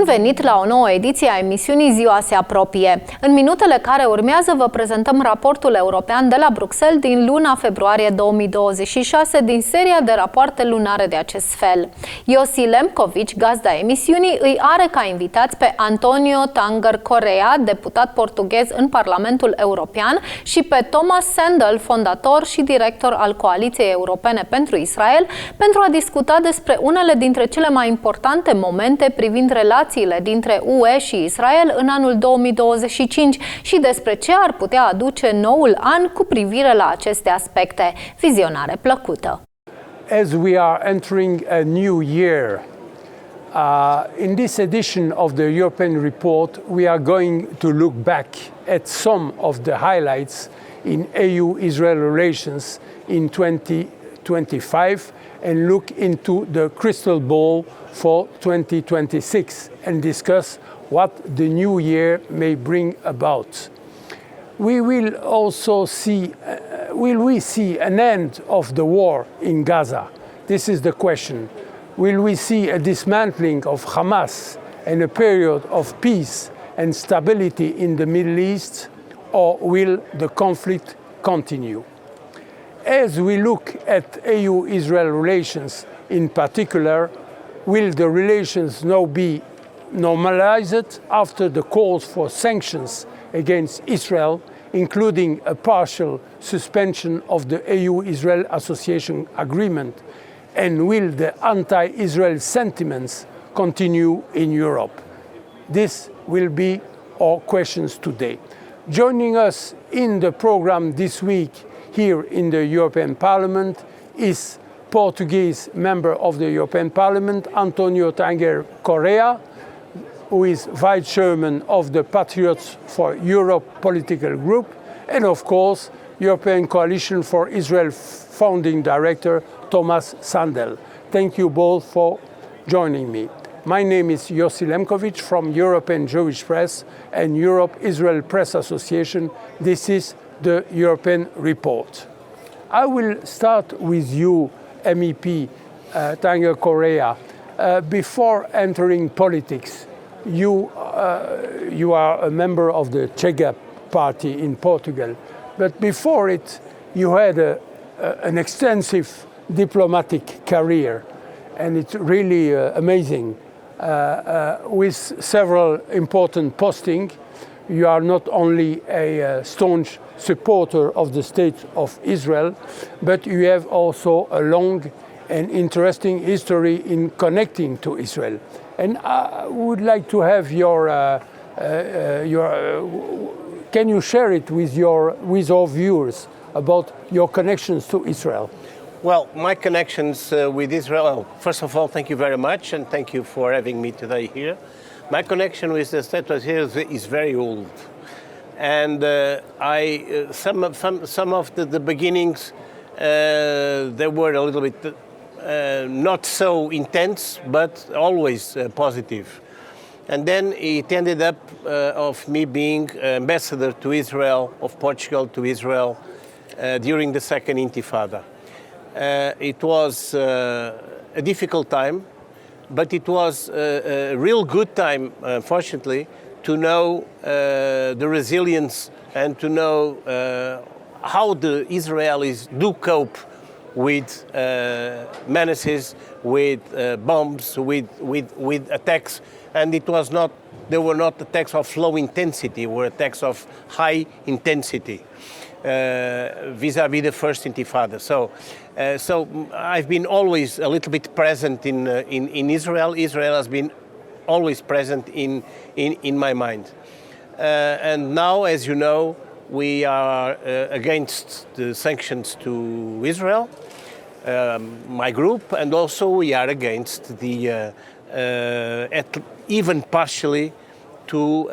Bun venit la o nouă ediție a emisiunii Ziua se apropie. În minutele care urmează vă prezentăm raportul european de la Bruxelles din luna februarie 2026 din seria de rapoarte lunare de acest fel. Yossi Lempkowicz, gazda emisiunii, îi are ca invitați pe António Tânger Corrêa, deputat portughez în Parlamentul European, și pe Tomas Sandell, fondator și director al Coaliției Europene pentru Israel, pentru a discuta despre unele dintre cele mai importante momente privind relațiile dintre UE și Israel în anul 2025 și despre ce ar putea aduce noul an cu privire la aceste aspecte. Vizionare plăcută! As we are entering a new year, in this edition of the European Report, we are going to look back at some of the highlights in EU-Israel relations in 2025 and look into the crystal ball for 2026 and discuss what the new year may bring about. We will also see, will we see an end of the war in Gaza? This is the question. Will we see a dismantling of Hamas and a period of peace and stability in the Middle East, or will the conflict continue? As we look at EU-Israel relations in particular, will the relations now be normalized after the calls for sanctions against Israel, including a partial suspension of the EU-Israel Association Agreement? And will the anti-Israel sentiments continue in Europe? This will be our questions today. Joining us in the program this week here in the European Parliament is Portuguese member of the European Parliament, António Tânger Corrêa, who is Vice Chairman of the Patriots for Europe political group, and of course, European Coalition for Israel founding director, Tomas Sandell. Thank you both for joining me. My name is Yossi Lempkowicz from European Jewish Press and Europe-Israel Press Association. This is the European Report. I will start with you, MEP Tanger Korea. Before entering politics, you are a member of the Chega party in Portugal, but before it, you had an extensive diplomatic career, and it's really amazing. With several important postings, you are not only a staunch supporter of the state of Israel, but you have also a long and interesting history in connecting to Israel. And I would like to have can you share it with our viewers about your connections to Israel? Well, my connections with Israel, first of all, thank you very much, and thank you for having me today here. My connection with the state of Israel is very old. And some of the beginnings, they were a little bit not so intense, but always positive. And then it ended up of me being ambassador to Israel, of Portugal to Israel, during the second Intifada. It was a difficult time, but it was a real good time, fortunately, to know the resilience and to know how the Israelis do cope with menaces, with bombs, with attacks. And they were not attacks of low intensity, were attacks of high intensity vis-à-vis the first Intifada. So I've been always a little bit present in Israel. Israel has been always present in my mind. And now, as you know, we are against the sanctions to Israel, my group, and also we are against the, even partially, to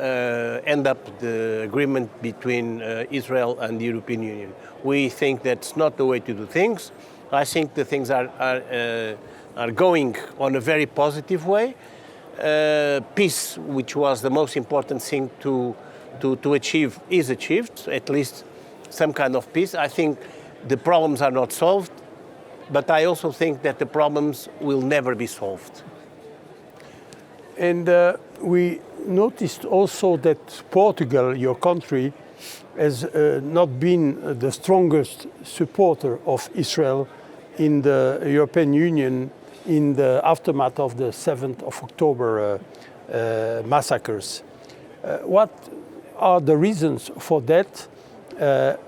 end up the agreement between Israel and the European Union. We think that's not the way to do things. I think the things are going on a very positive way. Peace, which was the most important thing to achieve, is achieved, at least some kind of peace. I think the problems are not solved, but I also think that the problems will never be solved. And we noticed also that Portugal, your country, has not been the strongest supporter of Israel in the European Union in the aftermath of the 7th of October massacres. What are the reasons for that?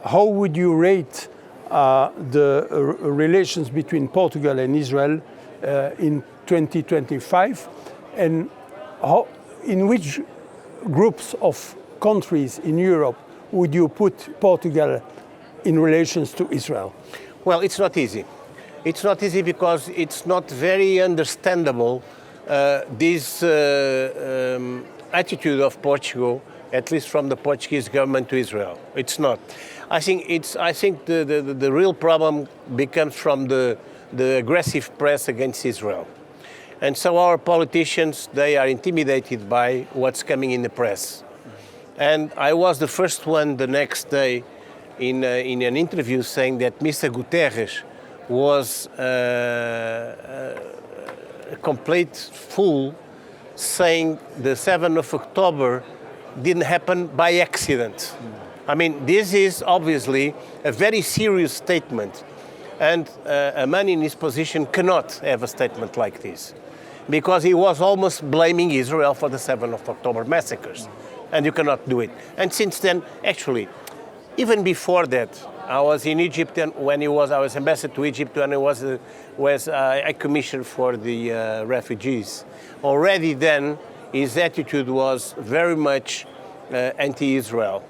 How would you rate the relations between Portugal and Israel in 2025? And how, in which groups of countries in Europe would you put Portugal in relations to Israel? Well, it's not easy. It's not easy because it's not very understandable this attitude of Portugal, at least from the Portuguese government to Israel. It's not. I think the real problem becomes from the aggressive press against Israel. And so our politicians, they are intimidated by what's coming in the press. And I was the first one the next day in an interview saying that Mr. Guterres was a complete fool, saying the 7th of October didn't happen by accident. I mean, this is obviously a very serious statement, and a man in his position cannot have a statement like this, because he was almost blaming Israel for the 7th of October massacres, and you cannot do it. And since then, actually, even before that, I was in Egypt, and I was ambassador to Egypt when I was a commissioner for the refugees. Already then, his attitude was very much anti-Israel.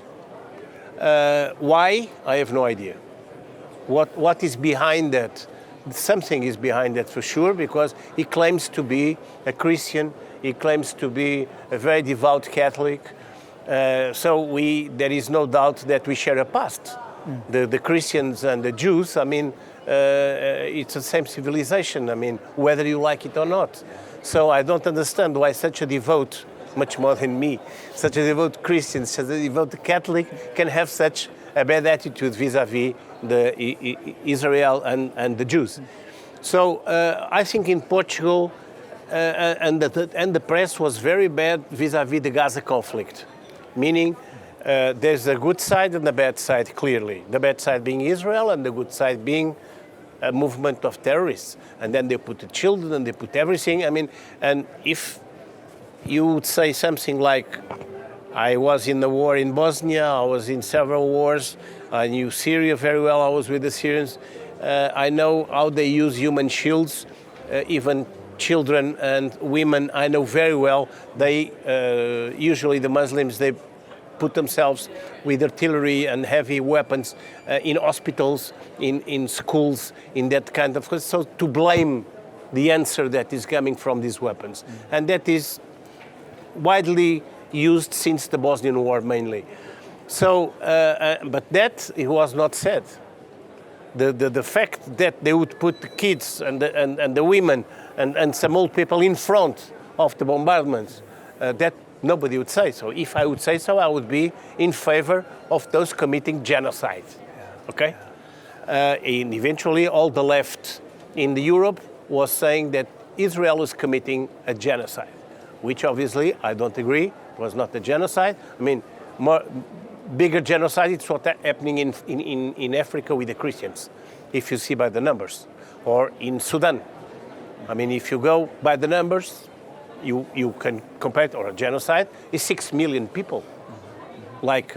Why? I have no idea. What is behind that? Something is behind that for sure, because he claims to be a Christian, he claims to be a very devout Catholic. So there is no doubt that we share a past. The Christians and the Jews, I mean, it's the same civilization, I mean, whether you like it or not. So I don't understand why such a devout, much more than me, such a devout Christian, such a devout Catholic can have such a bad attitude vis-à-vis Israel and the Jews. So I think in Portugal, and the press was very bad vis-à-vis the Gaza conflict, meaning there's a good side and a bad side, clearly. The bad side being Israel and the good side being a movement of terrorists. And then they put the children and they put everything. I mean, and if you would say something like, I was in the war in Bosnia, I was in several wars, I knew Syria very well, I was with the Syrians, I know how they use human shields, even children and women, I know very well. They, usually the Muslims, they put themselves with artillery and heavy weapons in hospitals, in schools, in that kind of... So to blame the answer that is coming from these weapons. And that is widely used since the Bosnian War mainly. So, but that it was not said. The fact that they would put the kids and the women and some old people in front of the bombardments, that nobody would say so. If I would say so, I would be in favor of those committing genocide. Okay? And eventually, all the left in Europe was saying that Israel is committing a genocide, which obviously I don't agree. It was not a genocide. I mean, bigger genocide is what's happening in Africa with the Christians, if you see by the numbers, or in Sudan. I mean, if you go by the numbers, you can compare it, or a genocide is 6 million people, like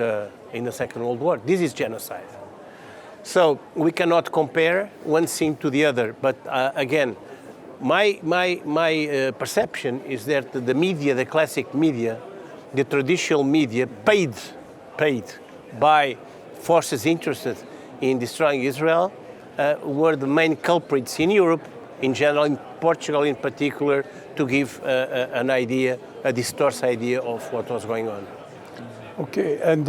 in the Second World War. This is genocide. So we cannot compare one thing to the other. But again, my perception is that the media, the classic media, the traditional media, paid by forces interested in destroying Israel, were the main culprits in Europe, in general, in Portugal in particular, to give an idea, a distorted idea of what was going on. Okay, and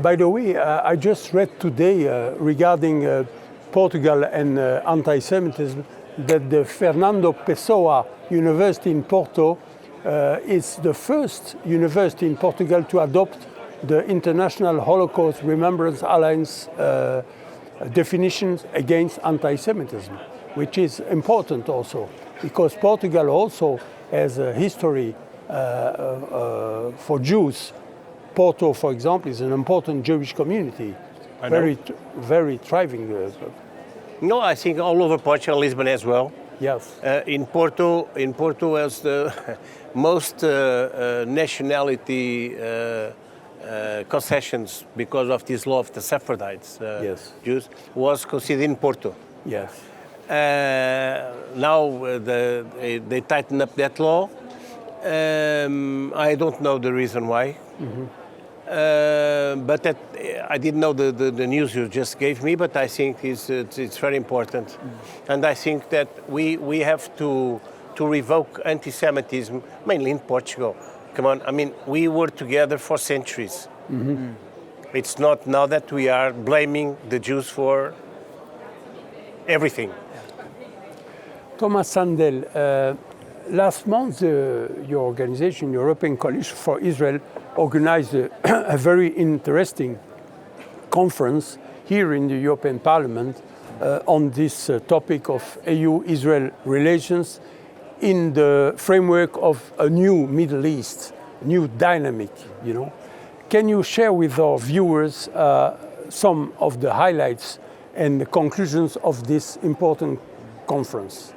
by the way, I just read today regarding Portugal and anti-Semitism that the Fernando Pessoa University in Porto is the first university in Portugal to adopt the International Holocaust Remembrance Alliance definitions against anti-Semitism, which is important also, because Portugal also has a history For Jews, Porto, for example, is an important Jewish community, very thriving. No, I think all over Portugal, Lisbon as well. Yes. In Porto was the most nationality concessions because of this law of the Sephardites, Yes. Jews, was considered in Porto. Yes. Now they tighten up that law. I don't know the reason why. But I didn't know the news you just gave me, but I think it's very important. And I think that we have to revoke anti-Semitism, mainly in Portugal. Come on, I mean, we were together for centuries. It's not now that we are blaming the Jews for everything. Tomas Sandell, last month your organization, European Coalition for Israel, organized a very interesting conference here in the European Parliament on this topic of EU-Israel relations in the framework of a new Middle East, new dynamic, you know. Can you share with our viewers some of the highlights and the conclusions of this important conference?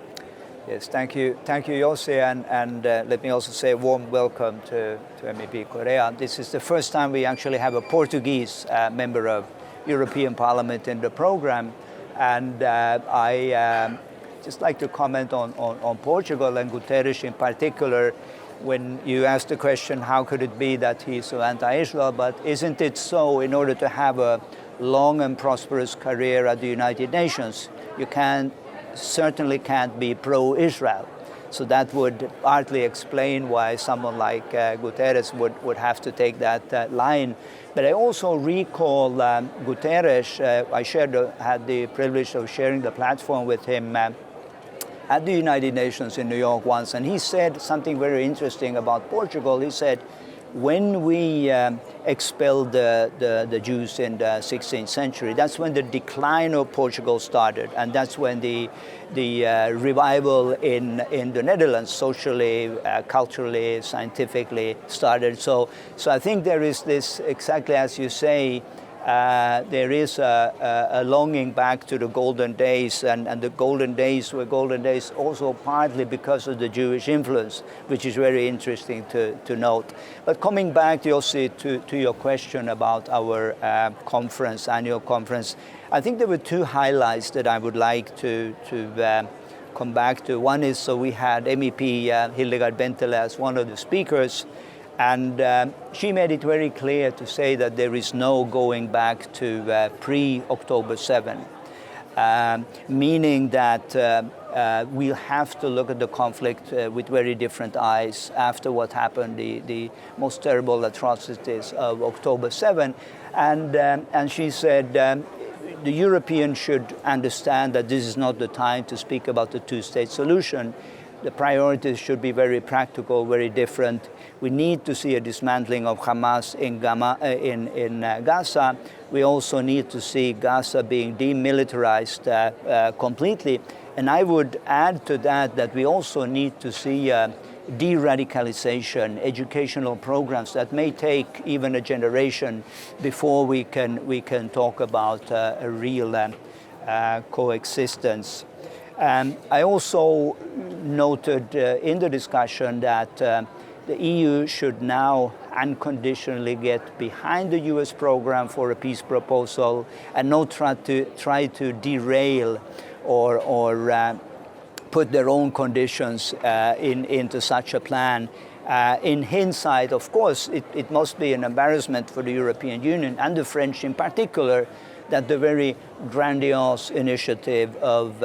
Yes, thank you, Yossi, and let me also say a warm welcome to MEP Corrêa. This is the first time we actually have a Portuguese member of European Parliament in the program, and I just like to comment on Portugal and Guterres in particular. When you asked the question, how could it be that he's so anti-Israel, but isn't it so in order to have a long and prosperous career at the United Nations, you certainly can't be pro-Israel. So that would partly explain why someone like Guterres would have to take that line. But I also recall Guterres, I had the privilege of sharing the platform with him at the United Nations in New York once, and he said something very interesting about Portugal. He said, when we expelled the Jews in the 16th century, that's when the decline of Portugal started, and that's when the revival in the Netherlands, socially, culturally, scientifically, started. So I think there is this, exactly as you say, there is a longing back to the golden days, and the golden days were golden days also partly because of the Jewish influence, which is very interesting to note. But coming back, Yossi, to your question about our annual conference, I think there were two highlights that I would like to come back to. One is, so we had MEP Hildegard Bentele as one of the speakers, and she made it very clear to say that there is no going back to pre-October 7, meaning that we'll have to look at the conflict with very different eyes after what happened, the most terrible atrocities of October 7. And she said the Europeans should understand that this is not the time to speak about the two-state solution. The priorities should be very practical, very different. We need to see a dismantling of Hamas in Gaza. We also need to see Gaza being demilitarized completely. And I would add to that we also need to see de-radicalization, educational programs that may take even a generation before we can talk about a real coexistence. I also noted in the discussion that the EU should now unconditionally get behind the US program for a peace proposal and not try to derail or put their own conditions into such a plan. In hindsight, of course, it must be an embarrassment for the European Union and the French in particular that the very grandiose initiative of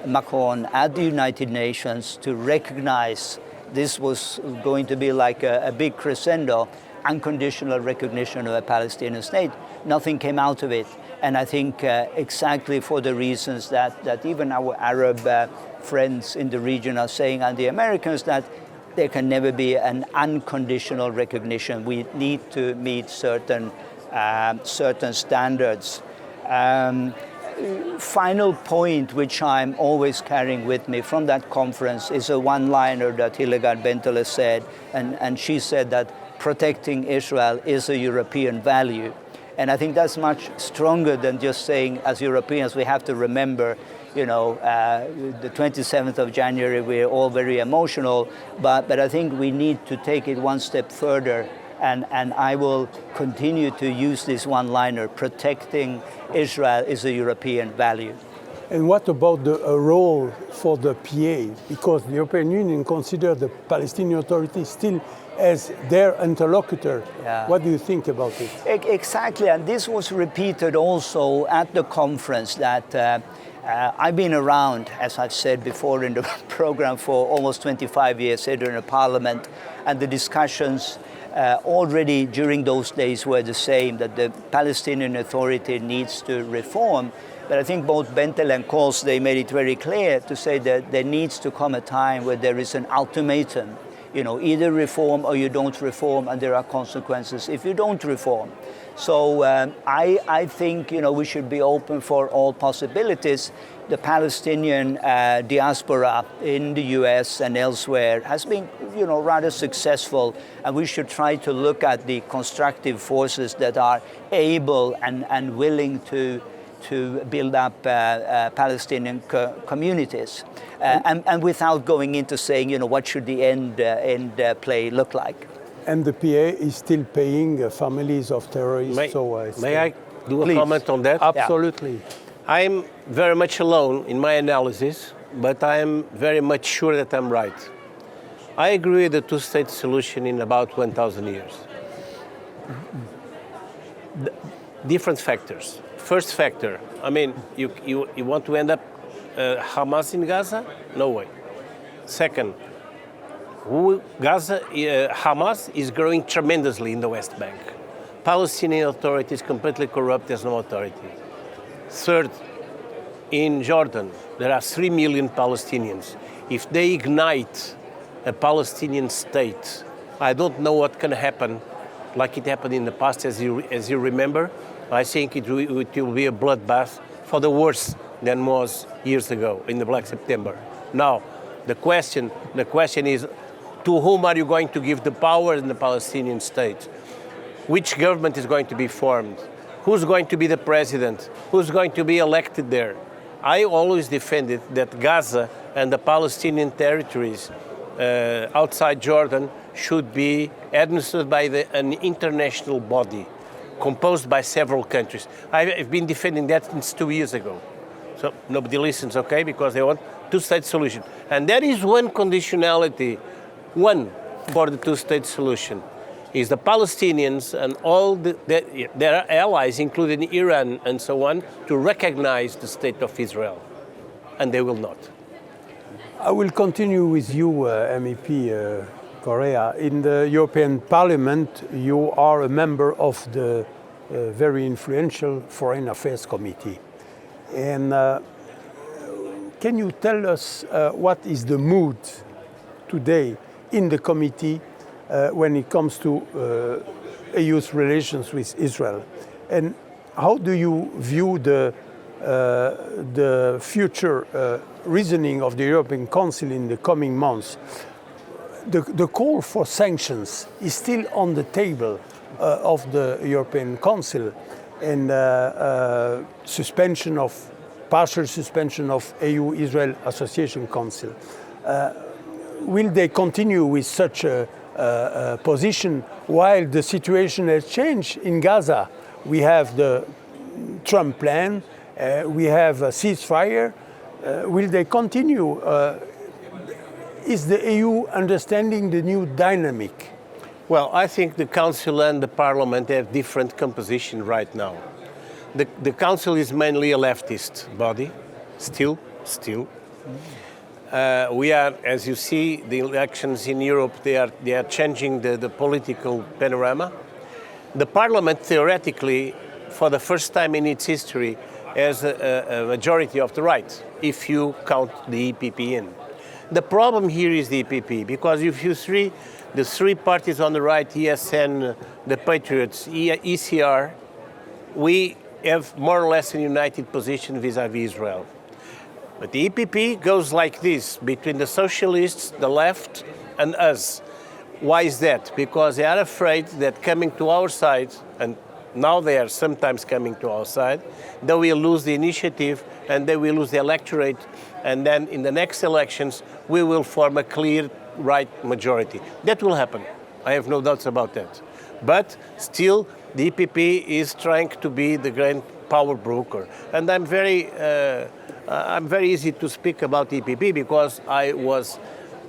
Macron at the United Nations to recognize this was going to be like a big crescendo, unconditional recognition of a Palestinian state. Nothing came out of it. And I think exactly for the reasons that even our Arab friends in the region are saying, and the Americans, that there can never be an unconditional recognition. We need to meet certain standards. final point which I'm always carrying with me from that conference is a one-liner that Hildegard Bentele said, and she said that protecting Israel is a European value. And I think that's much stronger than just saying, as Europeans, we have to remember, the 27th of January, we're all very emotional, but I think we need to take it one step further, and I will continue to use this one-liner, protecting Israel is a European value. And what about the role for the PA? Because the European Union considers the Palestinian Authority still as their interlocutor. Yeah. What do you think about it? Exactly, and this was repeated also at the conference that I've been around, as I've said before in the program, for almost 25 years here in the Parliament, and the discussions already during those days were the same, that the Palestinian Authority needs to reform. But I think both Bentele and Kohls, they made it very clear to say that there needs to come a time where there is an ultimatum. Either reform or you don't reform, and there are consequences if you don't reform. So I think, we should be open for all possibilities. The Palestinian diaspora in the US and elsewhere has been, rather successful, and we should try to look at the constructive forces that are able and willing to build up Palestinian communities, and without going into saying, what should the end play look like. And the PA is still paying families of terrorists. May I do a comment on that? Absolutely. Yeah. I'm very much alone in my analysis, but I am very much sure that I'm right. I agree with the two-state solution in about 1,000 years. Different factors. First factor, you want to end up Hamas in Gaza? No way. Second, Hamas is growing tremendously in the West Bank. Palestinian Authority is completely corrupt, there's no authority. Third, in Jordan, there are 3 million Palestinians. If they ignite a Palestinian state, I don't know what can happen, like it happened in the past, as you remember. I think it will be a bloodbath for the worse than was years ago in the Black September. Now, the question is, to whom are you going to give the power in the Palestinian state? Which government is going to be formed? Who's going to be the president? Who's going to be elected there? I always defended that Gaza and the Palestinian territories outside Jordan should be administered by an international body composed by several countries. I've been defending that since 2 years ago. So nobody listens, okay, because they want two-state solution. And there is one conditionality, for the two-state solution, is the Palestinians and all their allies, including Iran and so on, to recognize the state of Israel. And they will not. I will continue with you, MEP Corrêa. In the European Parliament, you are a member of the very influential Foreign Affairs Committee. And can you tell us what is the mood today in the committee when it comes to EU's relations with Israel? And how do you view the future reasoning of the European Council in the coming months? The call for sanctions is still on the table of the European Council, and partial suspension of EU-Israel Association Council. Will they continue with such a position while the situation has changed in Gaza? We have the Trump plan, we have a ceasefire. Will they continue? Is the EU understanding the new dynamic? Well, I think the Council and the Parliament have different composition right now. The Council is mainly a leftist body, still. We are, as you see, the elections in Europe, they are changing the political panorama. The Parliament, theoretically, for the first time in its history, has a majority of the right, if you count the EPP in. The problem here is the EPP, because if you the three parties on the right, ESN, the Patriots, ECR, we have more or less a united position vis-à-vis Israel. But the EPP goes like this, between the socialists, the left, and us. Why is that? Because they are afraid that coming to our side, and now they are sometimes coming to our side, they will lose the initiative and they will lose the electorate, and then in the next elections we will form a clear right majority. That will happen. I have no doubts about that. But still, the EPP is trying to be the grand power broker. And I'm very easy to speak about EPP because I was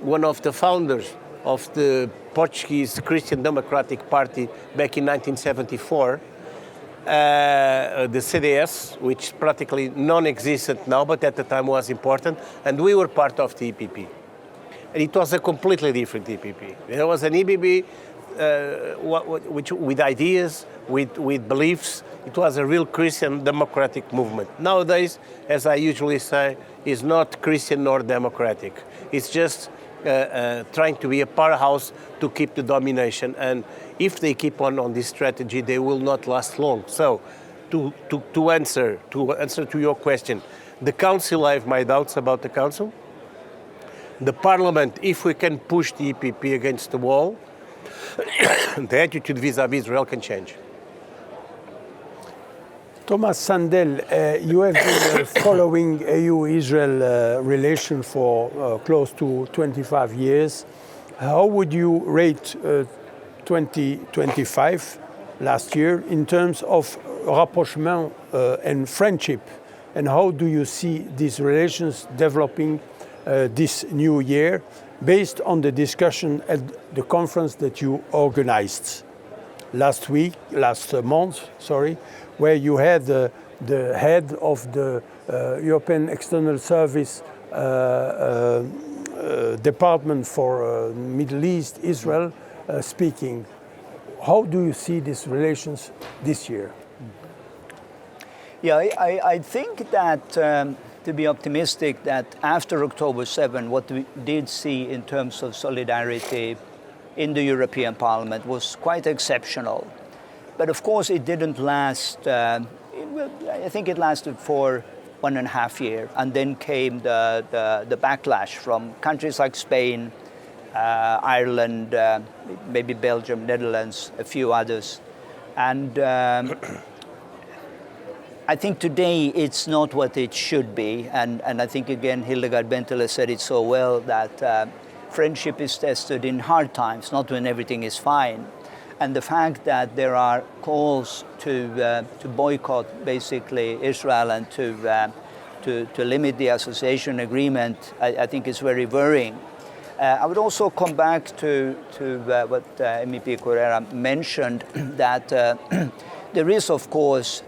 one of the founders of the Portuguese Christian Democratic Party back in 1974, the CDS, which is practically non-existent now, but at the time was important, and we were part of the EPP. And it was a completely different EPP. There was an EPP which, with ideas, with beliefs. It was a real Christian democratic movement. Nowadays, as I usually say, is not Christian nor democratic. It's just trying to be a powerhouse to keep the domination. And if they keep on this strategy, they will not last long. So, to answer to your question, the council, I have my doubts about the council. The parliament, if we can push the EPP against the wall, the attitude vis-à-vis Israel can change. Tomas Sandell, you have been following EU-Israel relations for close to 25 years. How would you rate 2025, last year, in terms of rapprochement and friendship? And how do you see these relations developing this new year, based on the discussion at the conference that you organized last month, where you had the head of the European External Service Department for Middle East, Israel, speaking. How do you see these relations this year? Yeah, I think that to be optimistic, that after October 7, what we did see in terms of solidarity in the European Parliament was quite exceptional. But of course it didn't last, I think it lasted for 1.5 years, and then came the backlash from countries like Spain, Ireland, maybe Belgium, Netherlands, a few others. And I think today it's not what it should be, and I think again Hildegard Benteler said it so well, that friendship is tested in hard times, not when everything is fine. And the fact that there are calls to boycott basically Israel and to limit the association agreement, I think is very worrying. I would also come back to what MEP Corrêa mentioned, that there is of course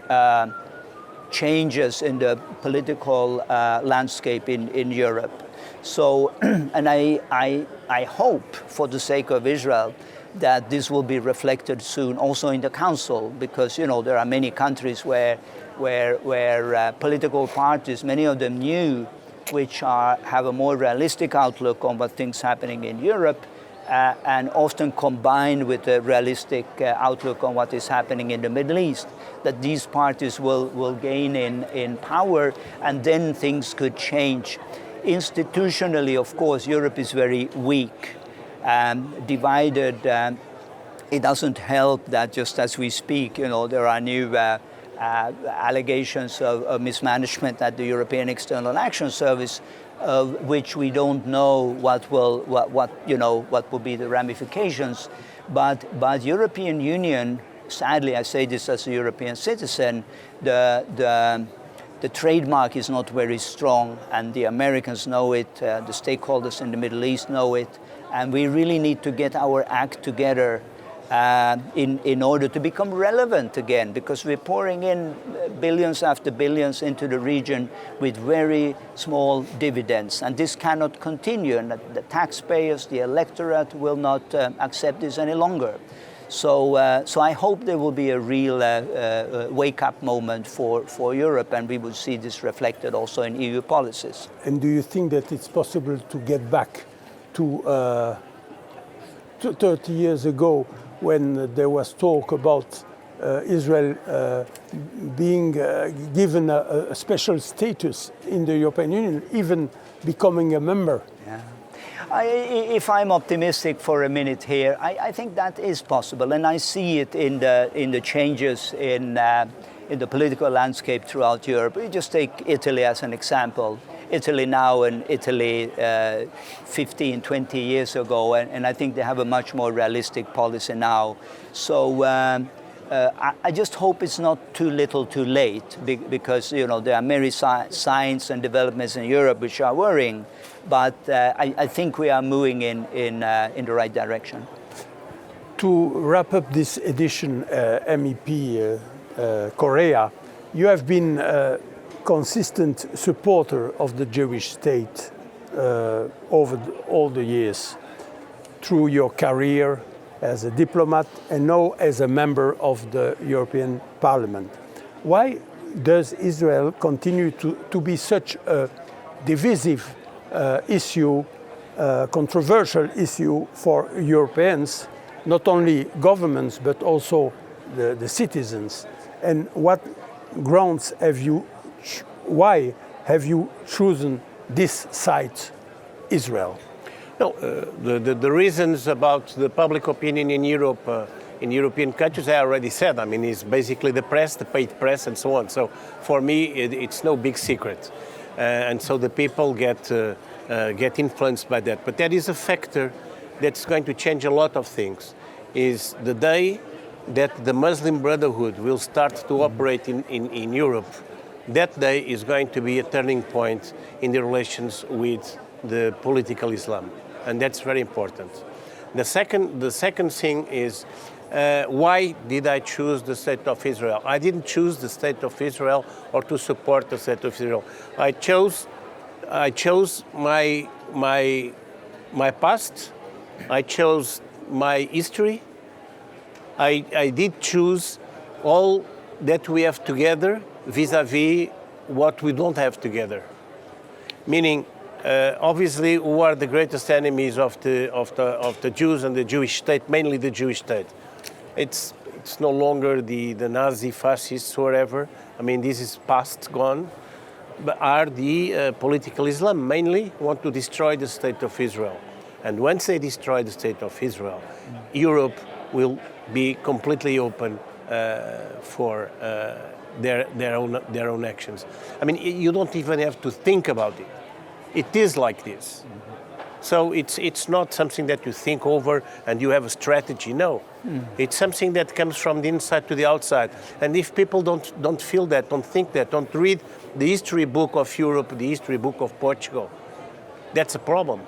changes in the political landscape in Europe. So, and I hope, for the sake of Israel, that this will be reflected soon also in the Council, because there are many countries where political parties, many of them new, which have a more realistic outlook on what things happening in Europe, and often combined with a realistic outlook on what is happening in the Middle East, that these parties will gain in power, and then things could change. Institutionally, of course, Europe is very weak, divided. It doesn't help that just as we speak, there are new allegations of mismanagement at the European External Action Service, which we don't know what will be the ramifications. But European Union, sadly, I say this as a European citizen, the trademark is not very strong, and the Americans know it, the stakeholders in the Middle East know it, and we really need to get our act together in order to become relevant again, because we're pouring in billions after billions into the region with very small dividends, and this cannot continue, and the taxpayers, the electorate will not accept this any longer. So I hope there will be a real wake-up moment for Europe, and we will see this reflected also in EU policies. And do you think that it's possible to get back to 30 years ago, when there was talk about Israel being given a special status in the European Union, even becoming a member. Yeah. If I'm optimistic for a minute here, I think that is possible, and I see it in the changes in the political landscape throughout Europe. We just take Italy as an example. Italy now and Italy 15, 20 years ago, and I think they have a much more realistic policy now. So I just hope it's not too little too late, because there are many signs and developments in Europe which are worrying, but I think we are moving in the right direction. To wrap up this edition, MEP Corrêa, you have been consistent supporter of the Jewish state over all the years, through your career as a diplomat and now as a member of the European Parliament. Why does Israel continue to be such a divisive issue, controversial issue for Europeans, not only governments but also the citizens? And what grounds why have you chosen this site, Israel? No, the reasons about the public opinion in Europe, in European countries, I already said. I mean, it's basically the press, the paid press, and so on. So for me, it's no big secret, and so the people get influenced by that. But there is a factor that's going to change a lot of things. Is the day that the Muslim Brotherhood will start to operate in Europe. That day is going to be a turning point in the relations with the political Islam, and that's very important. The second thing is, why did I choose the State of Israel? I didn't choose the State of Israel or to support the State of Israel. I chose my past. I chose my history. I did choose all that we have together vis-à-vis what we don't have together. Meaning, obviously, who are the greatest enemies of the Jews and the Jewish state, mainly the Jewish state? It's no longer the Nazi fascists, whatever. I mean, this is past, gone. But are the political Islam, mainly want to destroy the state of Israel. And once they destroy the state of Israel, Europe will be completely open for their own actions. I mean, you don't even have to think about it. It is like this. So it's not something that you think over and you have a strategy. No, it's something that comes from the inside to the outside. And if people don't feel that, don't think that, don't read the history book of Europe, the history book of Portugal, that's a problem.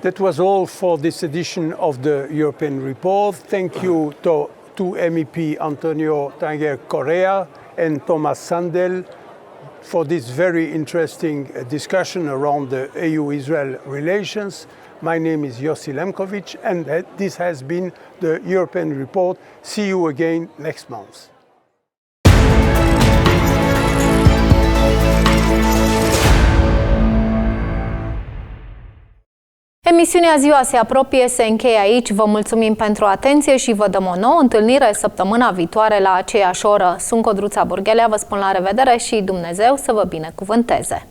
That was all for this edition of the European Report. Thank you to MEP António Tânger Corrêa and Tomas Sandell for this very interesting discussion around the EU-Israel relations. My name is Yossi Lempkowicz, and this has been the European Report. See you again next month. Emisiunea Ziua se apropie, se încheie aici. Vă mulțumim pentru atenție și vă dăm o nouă întâlnire săptămâna viitoare la aceeași oră. Sunt Codruța Burghelea, vă spun la revedere și Dumnezeu să vă binecuvânteze!